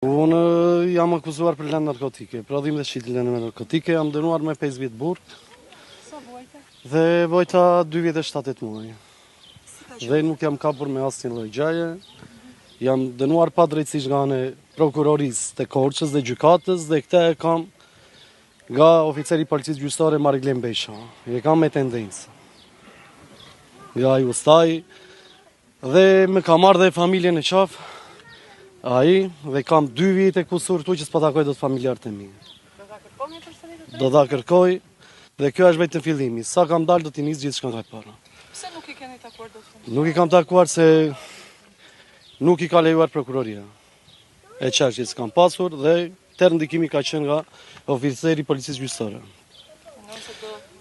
Unë jam akuzuar për lënë narkotike, prodhim dhe shitje lënë narkotike, jam dënuar me 5 vjet burg. Sa vojta? Dhe vojta 2 vjet e 7 muaj. Dhe nuk jam kapur me asnjë lloj gjaje. Jam dënuar pa drejtësisht nga ana e prokurorisë të Korçës dhe gjykatës dhe këtë e kam nga oficeri i policisë gjyqësore Mariglen Besha. E kam me tendencë. Nga ai ustaj dhe më ka marrë dhe familjen e qafë. Ai dhe kam 2 vite kusur këtu që s'po takoj dot familjarët e mi. Do ta kërkoni përsëri të Do ta kërkoj dhe kjo është vetëm fillimi. Sa kam dalë do t'i nis gjithçka nga para. Pse nuk i keni takuar dot? Nuk i kam takuar se nuk i ka lejuar prokuroria. E çfarë që s'kam pasur dhe tërë ndikimi ka qenë nga oficeri i policisë gjyqësore.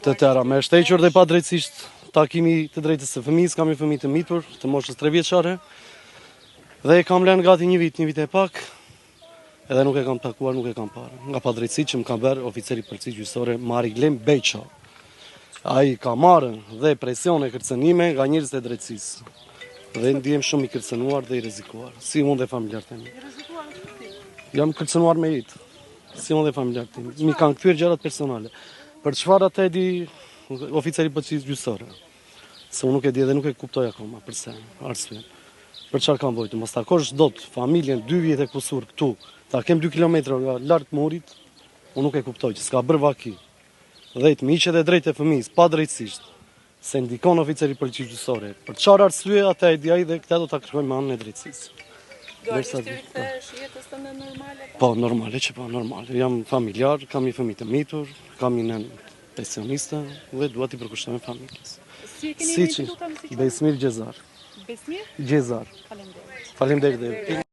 Të tëra me shtequr dhe pa drejtësisht takimi të drejtës së fëmijës, kam një fëmijë të mitur, të moshës 3 vjeçare. Dhe kam lënë gati një vit e pak, edhe nuk e kam takuar, nuk e kam parë. Nga padrejtësitë që më ka bërë oficeri i policisë gjyqësore Mariglen Besha. Ai ka marrë dhe presione kërcënime nga njerëzit e drejtësisë. Dhe ndihem shumë i kërcënuar dhe i rrezikuar, si unë dhe familjarët e mi. I rrezikuar ti? Jam kërcënuar me jetë, si unë dhe familjarët e mi. Mi kanë kthyer gjërat personale. Për çfarë atë e di oficeri i policisë gjyqësore? Se unë nuk e di dhe nuk e kuptoj akoma përse, arsye. Për çfarë kam vojtë? Mos takosh dot familjen 2 vjet e kusur këtu, ta kem 2 kilometra nga lart murit, unë nuk e kuptoj që s'ka bërë vaki. Dhe të miqet e drejtë e fëmijës, pa drejtësisht, se ndikon oficeri i policisë gjyqësore. Për çfarë arsye atë e di ai dhe këtë do ta kërkojmë me anën e drejtësisë. Do të rikthesh jetës tënde normale? Po, normale që po, normale. Jam familjar, kam një fëmijë të mitur, kam një nën pensioniste dhe dua t'i përkushtoj familjes. Si e keni institutën? Besmir Gjezar. Besmir? Gjezar. Faleminderit. Faleminderit.